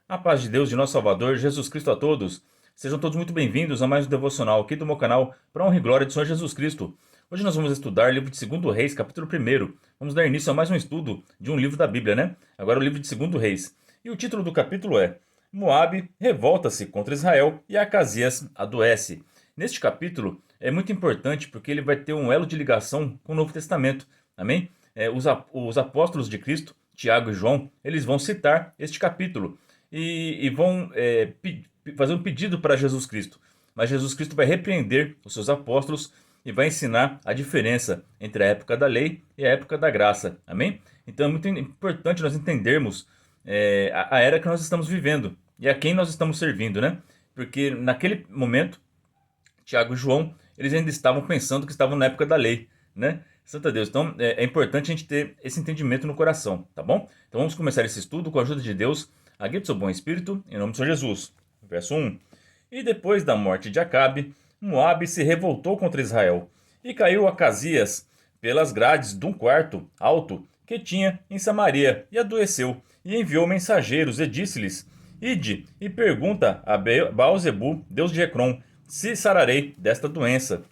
A paz de Deus, de nosso Salvador, Jesus Cristo a todos. Sejam todos muito bem-vindos a mais um devocional aqui do meu canal, para a honra e glória do Senhor Jesus Cristo. Hoje nós vamos estudar o livro de 2 Reis, capítulo 1. Vamos dar início a mais um estudo de um livro da Bíblia, né? Agora o livro de 2 Reis. E o título do capítulo é Moabe revolta-se contra Israel e Acasias adoece. Neste capítulo é muito importante porque ele vai ter um elo de ligação com o Novo Testamento. Amém? Os apóstolos de Cristo, Tiago e João, eles vão citar este capítulo e vão fazer um pedido para Jesus Cristo. Mas Jesus Cristo vai repreender os seus apóstolos e vai ensinar a diferença entre a época da lei e a época da graça. Amém? Então é muito importante nós entendermos a era que nós estamos vivendo e a quem nós estamos servindo, né? Porque naquele momento, Tiago e João, eles ainda estavam pensando que estavam na época da lei, né? Santa Deus. Então é importante a gente ter esse entendimento no coração, tá bom? Então vamos começar esse estudo com a ajuda de Deus, a guia do seu bom espírito, em nome do Senhor Jesus. Verso 1. E depois da morte de Acabe, Moabe se revoltou contra Israel, e caiu Acasias pelas grades de um quarto alto que tinha em Samaria, e adoeceu, e enviou mensageiros, e disse-lhes: Ide e pergunta a Baal-zebu, deus de Ecrom, se sararei desta doença.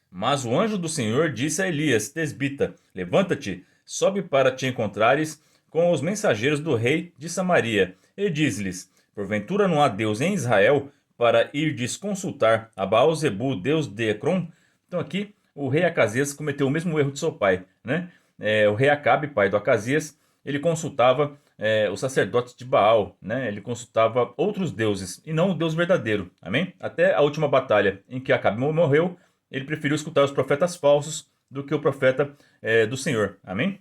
Mas o anjo do Senhor disse a Elias, tesbita: Levanta-te, sobe para te encontrares com os mensageiros do rei de Samaria, e diz-lhes: Porventura não há Deus em Israel para irdes consultar a Baal-zebu, deus de Ecrom? Então aqui o rei Acasias cometeu o mesmo erro de seu pai, né? O rei Acabe, pai do Acasias, ele consultava os sacerdotes de Baal, né? Ele consultava outros deuses e não o Deus verdadeiro, amém? Até a última batalha em que Acabe morreu, ele preferiu escutar os profetas falsos do que o profeta do Senhor, amém?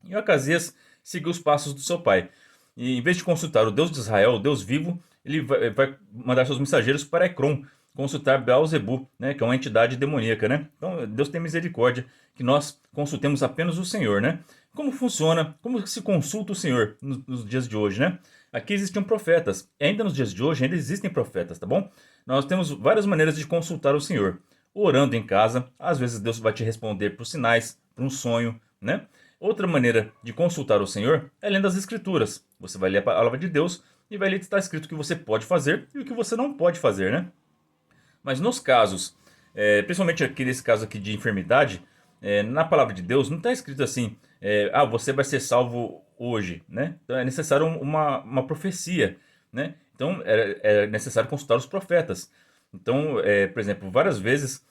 E o Acasias seguiu os passos do seu pai. E em vez de consultar o Deus de Israel, o Deus vivo, ele vai mandar seus mensageiros para Ecrom, consultar Baal-zebu, né, que é uma entidade demoníaca, né? Então, Deus tem misericórdia que nós consultemos apenas o Senhor, né? Como funciona, como se consulta o Senhor nos dias de hoje, né? Aqui existiam profetas, e ainda nos dias de hoje ainda existem profetas, tá bom? Nós temos várias maneiras de consultar o Senhor. Orando em casa, às vezes Deus vai te responder por sinais, por um sonho, né? Outra maneira de consultar o Senhor é lendo as Escrituras. Você vai ler a palavra de Deus e vai ler que está escrito o que você pode fazer e o que você não pode fazer, né? Mas nos casos, principalmente aqui nesse caso aqui de enfermidade, na palavra de Deus não está escrito assim, você vai ser salvo hoje, né? Então é necessário uma profecia, né? Então é necessário consultar os profetas. Então, por exemplo, várias vezes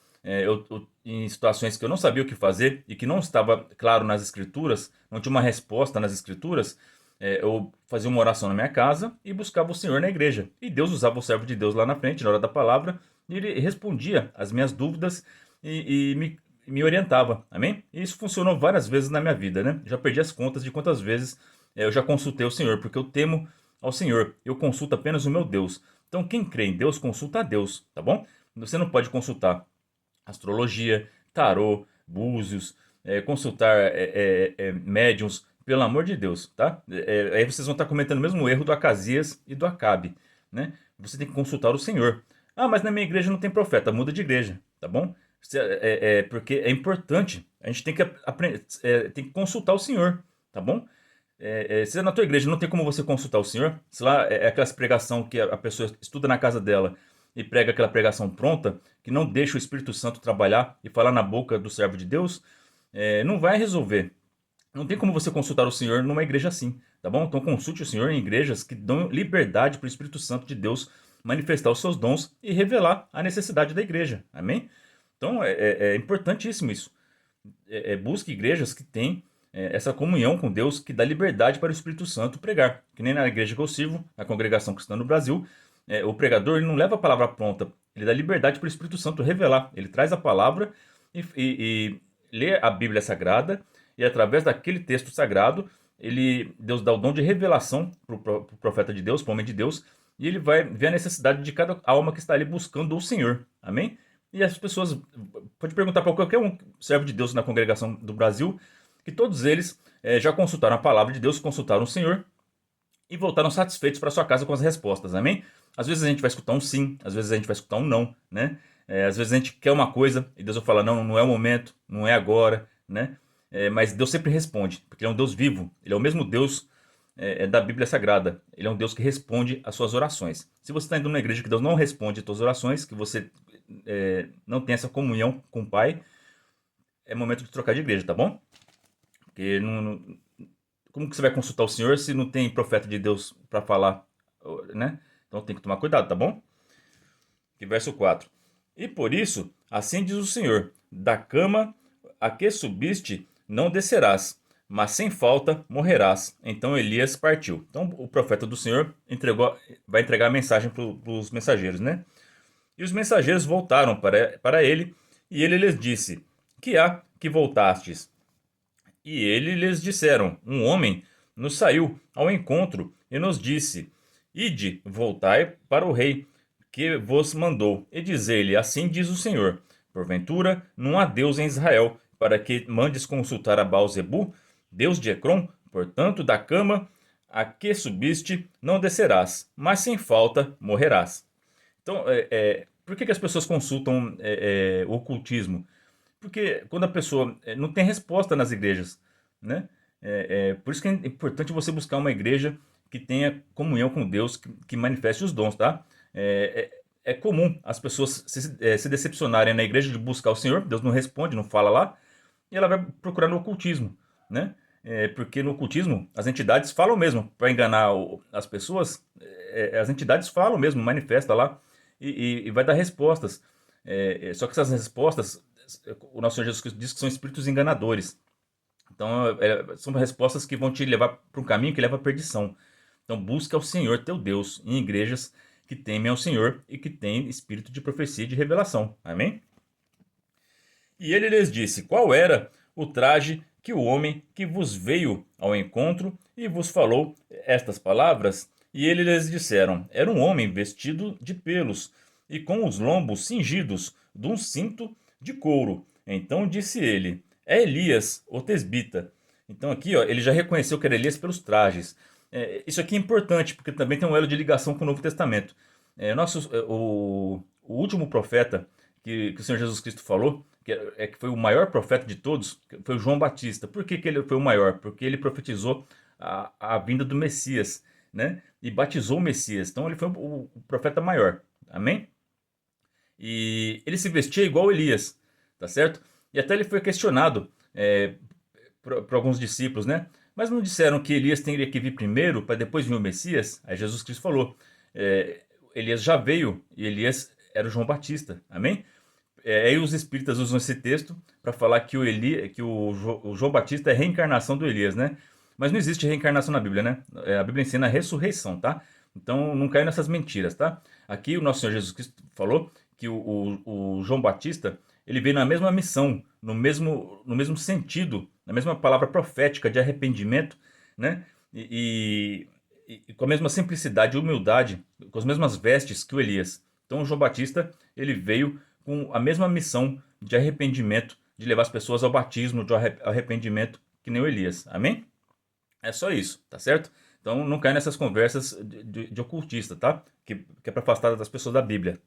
em situações que eu não sabia o que fazer e que não estava claro nas escrituras, não tinha uma resposta nas escrituras, eu fazia uma oração na minha casa e buscava o Senhor na igreja. E Deus usava o servo de Deus lá na frente, na hora da palavra, e ele respondia as minhas dúvidas e me orientava. Amém? E isso funcionou várias vezes na minha vida, né? Já perdi as contas de quantas vezes eu já consultei o Senhor, porque eu temo ao Senhor. Eu consulto apenas o meu Deus. Então, quem crê em Deus, consulta a Deus, tá bom? Você não pode consultar astrologia, tarô, búzios, consultar médiums, pelo amor de Deus, tá? Aí vocês vão estar cometendo o mesmo erro do Acasias e do Acabe, né? Você tem que consultar o Senhor. Ah, mas na minha igreja não tem profeta, muda de igreja, tá bom? Porque é importante, a gente tem que aprender, tem que consultar o Senhor, tá bom? Se na tua igreja não tem como você consultar o Senhor, se lá é aquela pregação que a pessoa estuda na casa dela e prega aquela pregação pronta, que não deixa o Espírito Santo trabalhar e falar na boca do servo de Deus, não vai resolver. Não tem como você consultar o Senhor numa igreja assim, tá bom? Então consulte o Senhor em igrejas que dão liberdade para o Espírito Santo de Deus manifestar os seus dons e revelar a necessidade da igreja, amém? Então é importantíssimo isso. Busque igrejas que têm essa comunhão com Deus, que dá liberdade para o Espírito Santo pregar. Que nem na igreja que eu sirvo, na congregação cristã no Brasil, o pregador ele não leva a palavra pronta, ele dá liberdade para o Espírito Santo revelar. Ele traz a palavra e lê a Bíblia Sagrada, e através daquele texto sagrado, Deus dá o dom de revelação para o profeta de Deus, para o homem de Deus, e ele vai ver a necessidade de cada alma que está ali buscando o Senhor. Amém? E as pessoas, pode perguntar para qualquer um servo de Deus na congregação do Brasil, que todos eles já consultaram a palavra de Deus, consultaram o Senhor e voltaram satisfeitos para sua casa com as respostas, amém? Às vezes a gente vai escutar um sim, às vezes a gente vai escutar um não, né? Às vezes a gente quer uma coisa e Deus vai falar, não, não é o momento, não é agora, né? Mas Deus sempre responde, porque Ele é um Deus vivo, Ele é o mesmo Deus da Bíblia Sagrada. Ele é um Deus que responde às suas orações. Se você está indo numa igreja que Deus não responde às suas orações, que você não tem essa comunhão com o Pai, é momento de trocar de igreja, tá bom? Porque como que você vai consultar o Senhor se não tem profeta de Deus para falar, né? Então tem que tomar cuidado, tá bom? Que verso 4. E por isso, assim diz o Senhor: da cama a que subiste não descerás, mas sem falta morrerás. Então Elias partiu. Então o profeta do Senhor vai entregar a mensagem para os mensageiros, né? E os mensageiros voltaram para ele, e ele lhes disse: que há que voltastes? E ele lhes disseram: um homem nos saiu ao encontro e nos disse: ide, voltai para o rei que vos mandou, e dizer-lhe: assim diz o Senhor: porventura não há Deus em Israel, para que mandes consultar a Baal-zebu, Deus de Ecrom? Portanto, da cama a que subiste não descerás, mas sem falta morrerás. Então, por que as pessoas consultam o ocultismo? Porque quando a pessoa não tem resposta nas igrejas, né? Por isso que é importante você buscar uma igreja que tenha comunhão com Deus, que manifeste os dons, tá? É comum as pessoas se decepcionarem na igreja de buscar o Senhor, Deus não responde, não fala lá, e ela vai procurar no ocultismo, né? Porque no ocultismo as entidades falam mesmo, para enganar as pessoas, as entidades falam mesmo, manifesta lá, e vai dar respostas. Só que essas respostas o nosso Senhor Jesus Cristo diz que são espíritos enganadores. Então, são respostas que vão te levar para um caminho que leva à perdição. Então, busca o Senhor teu Deus em igrejas que temem ao Senhor e que têm espírito de profecia e de revelação. Amém? E ele lhes disse: qual era o traje que o homem que vos veio ao encontro e vos falou estas palavras? E ele lhes disseram: era um homem vestido de pelos e com os lombos cingidos de um cinto de couro. Então disse ele: é Elias, o tesbita. Então aqui, ó, ele já reconheceu que era Elias pelos trajes. Isso aqui é importante porque também tem um elo de ligação com o Novo Testamento. O último profeta que o Senhor Jesus Cristo falou, que foi o maior profeta de todos, foi o João Batista. Por que ele foi o maior? Porque ele profetizou a vinda do Messias, né? E batizou o Messias. Então ele foi o profeta maior. Amém? E ele se vestia igual Elias, tá certo? E até ele foi questionado por alguns discípulos, né? Mas não disseram que Elias teria que vir primeiro para depois vir o Messias? Aí Jesus Cristo falou: é, Elias já veio e Elias era o João Batista, amém? Aí os espíritas usam esse texto para falar que o João Batista é a reencarnação do Elias, né? Mas não existe reencarnação na Bíblia, né? A Bíblia ensina a ressurreição, tá? Então não cai nessas mentiras, tá? Aqui o nosso Senhor Jesus Cristo falou que o João Batista ele veio na mesma missão, no mesmo sentido, na mesma palavra profética de arrependimento, né? E com a mesma simplicidade e humildade, com as mesmas vestes que o Elias. Então o João Batista ele veio com a mesma missão de arrependimento, de levar as pessoas ao batismo, de arrependimento, que nem o Elias. Amém? É só isso, tá certo? Então não cai nessas conversas de ocultista, tá? Que é para afastar das pessoas da Bíblia.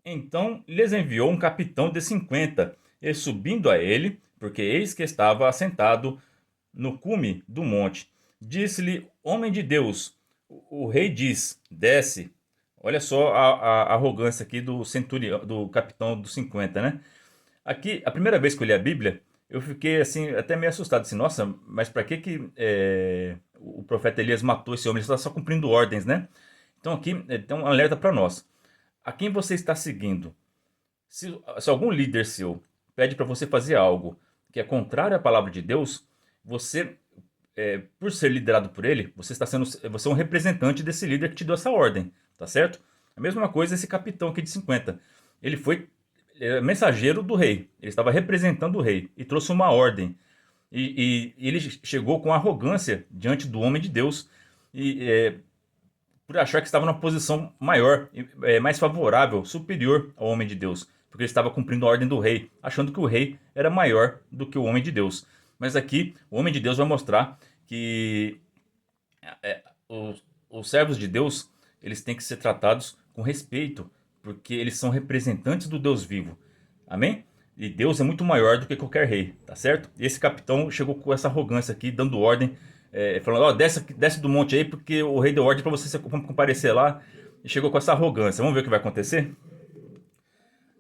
Então lhes enviou um capitão de 50, e subindo a ele, porque eis que estava assentado no cume do monte, disse-lhe: homem de Deus, o rei diz: desce. Olha só a arrogância aqui do centurião, do capitão dos 50, né? Aqui, a primeira vez que eu li a Bíblia, eu fiquei assim, até meio assustado, assim, nossa, mas para que o profeta Elias matou esse homem? Ele está só cumprindo ordens, né? Então aqui tem um alerta para nós. A quem você está seguindo? Se algum líder seu pede para você fazer algo que é contrário à palavra de Deus, você, por ser liderado por ele, você é um representante desse líder que te deu essa ordem, tá certo? A mesma coisa esse capitão aqui de 50. Ele foi mensageiro do rei, ele estava representando o rei e trouxe uma ordem. E ele chegou com arrogância diante do homem de Deus e por achar que estava numa posição maior, mais favorável, superior ao homem de Deus, porque ele estava cumprindo a ordem do rei, achando que o rei era maior do que o homem de Deus. Mas aqui o homem de Deus vai mostrar que os servos de Deus eles têm que ser tratados com respeito, porque eles são representantes do Deus vivo. Amém? E Deus é muito maior do que qualquer rei, tá certo? E esse capitão chegou com essa arrogância aqui, dando ordem, falando, ó, desce do monte aí, porque o rei deu ordem para você comparecer lá. E chegou com essa arrogância. Vamos ver o que vai acontecer?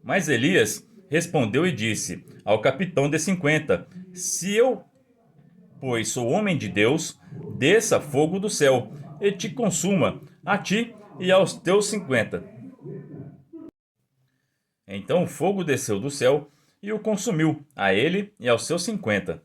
Mas Elias respondeu e disse ao capitão de 50: Se eu, pois sou homem de Deus, desça fogo do céu e te consuma, a ti e aos teus 50. Então o fogo desceu do céu e o consumiu, a ele e aos seus 50.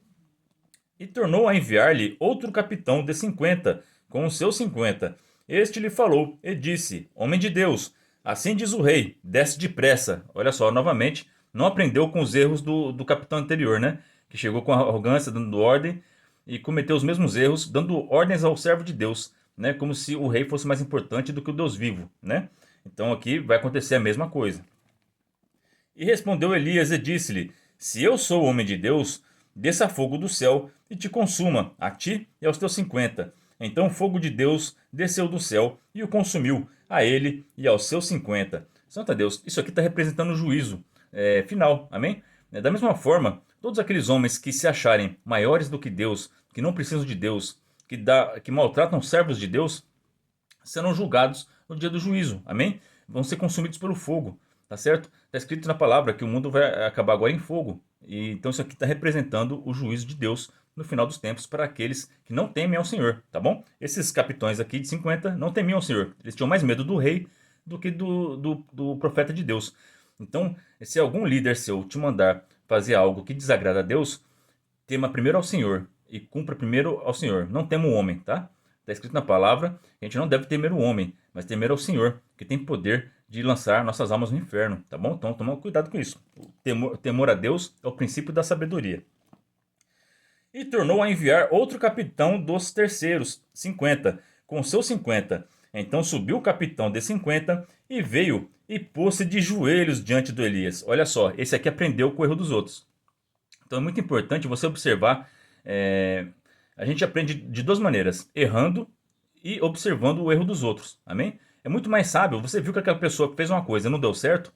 E tornou a enviar-lhe outro capitão de 50, com os seus 50. Este lhe falou e disse: Homem de Deus, assim diz o rei, desce depressa. Olha só, novamente, não aprendeu com os erros do capitão anterior, né? Que chegou com arrogância, dando ordem, e cometeu os mesmos erros, dando ordens ao servo de Deus, né? Como se o rei fosse mais importante do que o Deus vivo, né? Então aqui vai acontecer a mesma coisa. E respondeu Elias e disse-lhe: Se eu sou o homem de Deus, desça fogo do céu e te consuma, a ti e aos teus 50. Então o fogo de Deus desceu do céu e o consumiu, a ele e aos seus 50. Santo Deus, isso aqui está representando o juízo final, amém? Da mesma forma, todos aqueles homens que se acharem maiores do que Deus, que não precisam de Deus, que maltratam servos de Deus, serão julgados no dia do juízo, amém? Vão ser consumidos pelo fogo, tá certo? Está escrito na palavra que o mundo vai acabar agora em fogo. E então isso aqui está representando o juízo de Deus no final dos tempos para aqueles que não temem ao Senhor, tá bom? Esses capitães aqui de 50 não temiam ao Senhor. Eles tinham mais medo do rei do que do profeta de Deus. Então, se algum líder seu te mandar fazer algo que desagrada a Deus, tema primeiro ao Senhor e cumpra primeiro ao Senhor. Não tema o homem, tá? Está escrito na palavra que a gente não deve temer o homem, mas temer ao Senhor, que tem poder de lançar nossas almas no inferno, tá bom? Então toma cuidado com isso. O temor a Deus é o princípio da sabedoria. E tornou a enviar outro capitão dos terceiros, 50, com seus 50. Então subiu o capitão de 50 e veio e pôs-se de joelhos diante do Elias. Olha só, esse aqui aprendeu com o erro dos outros. Então é muito importante você observar. A gente aprende de duas maneiras: errando e observando o erro dos outros. Amém? É muito mais sábio. Você viu que aquela pessoa que fez uma coisa e não deu certo,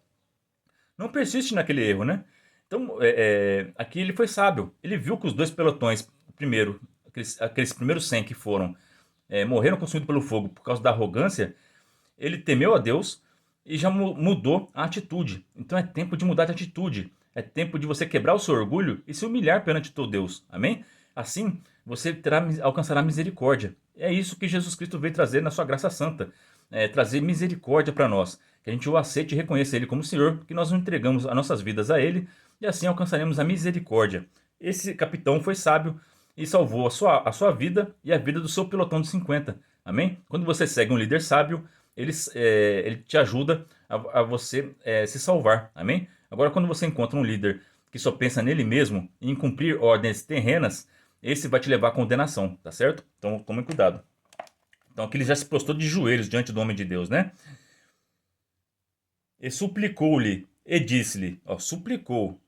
não persiste naquele erro, né? Então, aqui ele foi sábio. Ele viu que os dois pelotões, primeiro, aqueles primeiros 100 que foram, morreram consumidos pelo fogo por causa da arrogância. Ele temeu a Deus e já mudou a atitude. Então é tempo de mudar de atitude. É tempo de você quebrar o seu orgulho e se humilhar perante teu Deus. Amém? Assim, você alcançará misericórdia. É isso que Jesus Cristo veio trazer na sua graça santa. Trazer misericórdia para nós. Que a gente o aceite e reconheça Ele como Senhor, que nós entregamos as nossas vidas a Ele e assim alcançaremos a misericórdia. Esse capitão foi sábio e salvou a sua vida e a vida do seu pelotão de 50. Amém? Quando você segue um líder sábio, ele te ajuda a você se salvar. Amém? Agora, quando você encontra um líder que só pensa nele mesmo e em cumprir ordens terrenas, esse vai te levar à condenação, tá certo? Então, tome cuidado. Então, aqui ele já se prostrou de joelhos diante do homem de Deus, né? E suplicou-lhe, e disse-lhe, ó, suplicou,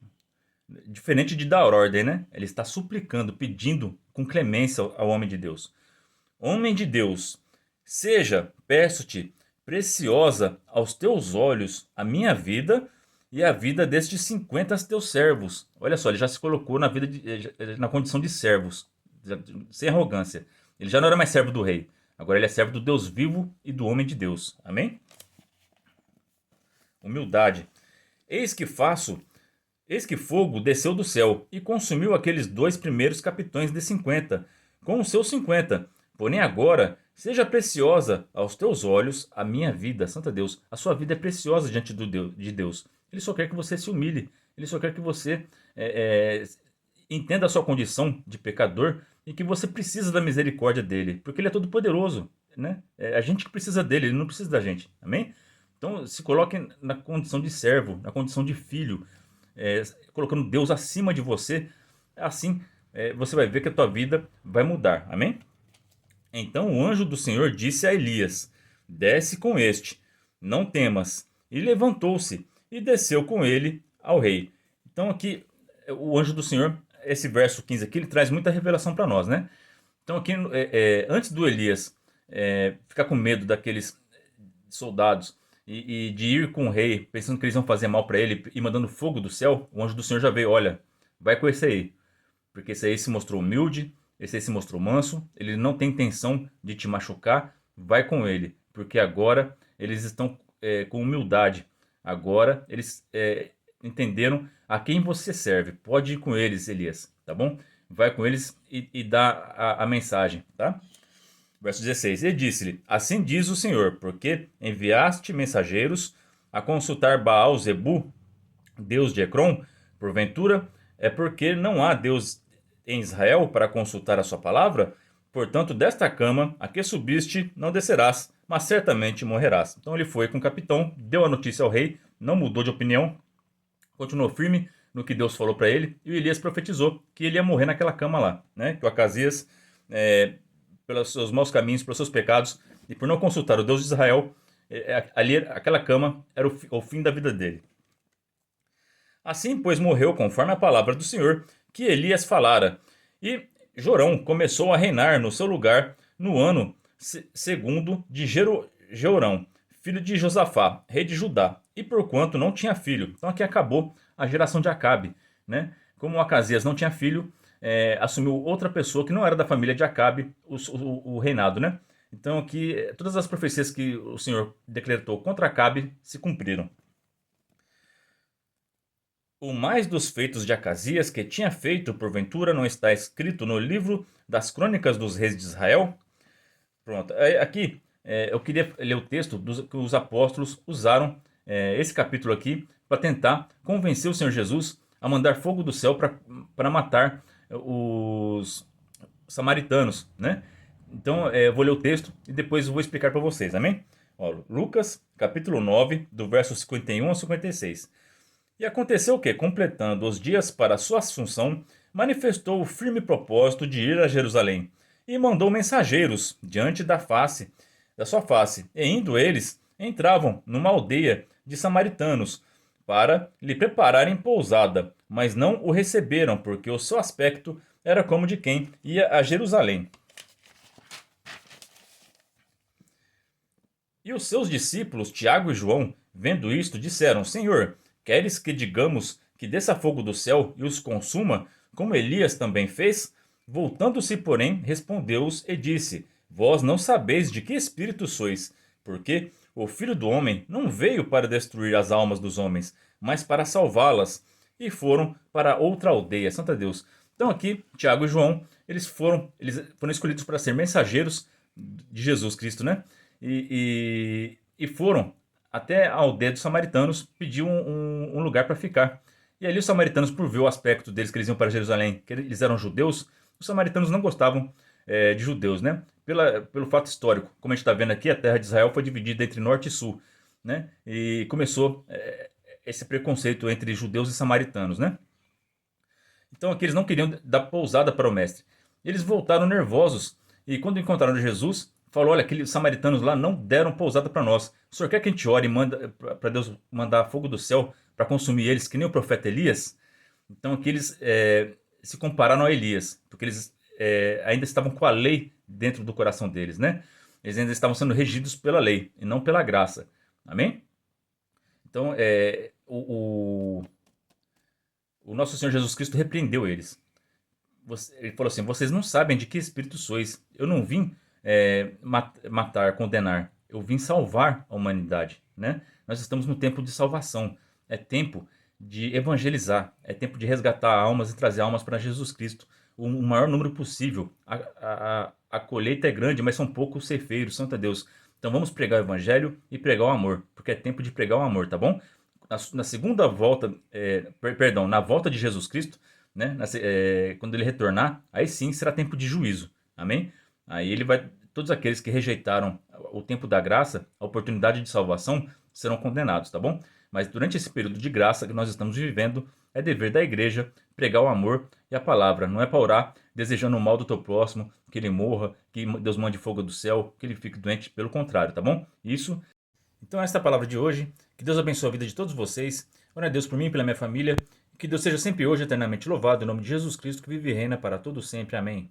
diferente de dar ordem, né? Ele está suplicando, pedindo com clemência ao homem de Deus. Homem de Deus, seja, peço-te, preciosa aos teus olhos a minha vida e a vida destes 50 teus servos. Olha só, ele já se colocou na condição de servos, sem arrogância. Ele já não era mais servo do rei. Agora ele é servo do Deus vivo e do homem de Deus. Amém? Humildade. Eis que fogo desceu do céu e consumiu aqueles dois primeiros capitães de 50, com os seus 50. Porém agora, seja preciosa aos teus olhos a minha vida. Santo Deus, a sua vida é preciosa diante de Deus. Ele só quer que você se humilhe. Ele só quer que você entenda a sua condição de pecador e que você precisa da misericórdia dele, porque ele é todo poderoso, né? É a gente que precisa dele, ele não precisa da gente. Amém? Então se coloque na condição de servo, na condição de filho, colocando Deus acima de você. Assim você vai ver que a tua vida vai mudar. Amém? Então o anjo do Senhor disse a Elias: desce com este, não temas. E levantou-se e desceu com ele ao rei. Então aqui o anjo do Senhor, esse verso 15 aqui, ele traz muita revelação para nós, né? Então aqui, antes do Elias ficar com medo daqueles soldados e de ir com o rei, pensando que eles iam fazer mal para ele e mandando fogo do céu, o anjo do Senhor já veio, olha, vai com esse aí, porque esse aí se mostrou humilde, esse aí se mostrou manso, ele não tem intenção de te machucar, vai com ele, porque agora eles estão com humildade, agora eles entenderam a quem você serve, pode ir com eles, Elias, tá bom? Vai com eles e dá a mensagem, tá? Verso 16: E disse-lhe: Assim diz o Senhor, porque enviaste mensageiros a consultar Baal-zebu, Deus de Ecrom, porventura é porque não há Deus em Israel para consultar a sua palavra? Portanto, desta cama a que subiste não descerás, mas certamente morrerás. Então ele foi com o capitão, deu a notícia ao rei, não mudou de opinião, continuou firme no que Deus falou para ele, e o Elias profetizou que ele ia morrer naquela cama lá, né? Que o Acasias, pelos seus maus caminhos, pelos seus pecados, e por não consultar o Deus de Israel, ali aquela cama era o fim da vida dele. Assim, pois, morreu conforme a palavra do Senhor, que Elias falara. E Jorão começou a reinar no seu lugar no ano segundo de Jeorão, filho de Josafá, rei de Judá, e porquanto não tinha filho. Então aqui acabou a geração de Acabe, né? Como Acasias não tinha filho, assumiu outra pessoa que não era da família de Acabe o reinado, né? Então aqui todas as profecias que o Senhor decretou contra Acabe se cumpriram. O mais dos feitos de Acasias que tinha feito, porventura, não está escrito no livro das crônicas dos reis de Israel? Pronto. Aqui eu queria ler o texto que os apóstolos usaram esse capítulo aqui para tentar convencer o Senhor Jesus a mandar fogo do céu para matar os samaritanos, né? Então eu vou ler o texto e depois eu vou explicar para vocês, amém? Ó, Lucas, capítulo 9, do verso 51 ao 56. E aconteceu que, completando os dias para sua assunção, manifestou o firme propósito de ir a Jerusalém, e mandou mensageiros diante da sua face, e indo eles, entravam numa aldeia de samaritanos, para lhe prepararem pousada, mas não o receberam, porque o seu aspecto era como de quem ia a Jerusalém. E os seus discípulos, Tiago e João, vendo isto, disseram: Senhor, queres que digamos que desça fogo do céu e os consuma, como Elias também fez? Voltando-se, porém, respondeu-os e disse: Vós não sabeis de que espírito sois, porque o Filho do Homem não veio para destruir as almas dos homens, mas para salvá-las. E foram para outra aldeia. Santo Deus. Então aqui, Tiago e João, eles foram escolhidos para ser mensageiros de Jesus Cristo, né? E foram até a aldeia dos samaritanos pedir um lugar para ficar. E ali os samaritanos, por ver o aspecto deles, que eles iam para Jerusalém, que eles eram judeus, os samaritanos não gostavam de judeus, né? Pelo fato histórico. Como a gente está vendo aqui, a terra de Israel foi dividida entre norte e sul, né? E começou esse preconceito entre judeus e samaritanos, né? Então aqui eles não queriam dar pousada para o mestre. Eles voltaram nervosos e quando encontraram Jesus, falou: olha, aqueles samaritanos lá não deram pousada para nós. O senhor quer que a gente ore e manda para Deus mandar fogo do céu para consumir eles, que nem o profeta Elias? Então aqui eles se compararam a Elias, porque eles ainda estavam com a lei dentro do coração deles, né? Eles ainda estavam sendo regidos pela lei e não pela graça. Amém? Então o nosso Senhor Jesus Cristo repreendeu eles. Ele falou assim: vocês não sabem de que espírito sois. Eu não vim matar, condenar. Eu vim salvar a humanidade, né? Nós estamos no tempo de salvação. É tempo de evangelizar. É tempo de resgatar almas e trazer almas para Jesus Cristo. O maior número possível. A colheita é grande, mas são poucos ceifeiros, santo Deus. Então vamos pregar o evangelho e pregar o amor, porque é tempo de pregar o amor, tá bom? Na segunda volta, na volta de Jesus Cristo, né? Quando ele retornar, aí sim será tempo de juízo, amém? Aí ele vai, todos aqueles que rejeitaram o tempo da graça, a oportunidade de salvação, serão condenados, tá bom? Mas durante esse período de graça que nós estamos vivendo, é dever da igreja pregar o amor e a palavra. Não é para orar desejando o mal do teu próximo, que ele morra, que Deus mande fogo do céu, que ele fique doente. Pelo contrário, tá bom? Isso. Então esta é a palavra de hoje. Que Deus abençoe a vida de todos vocês. Ora a Deus por mim e pela minha família. Que Deus seja sempre hoje eternamente louvado. Em nome de Jesus Cristo, que vive e reina para todo sempre. Amém.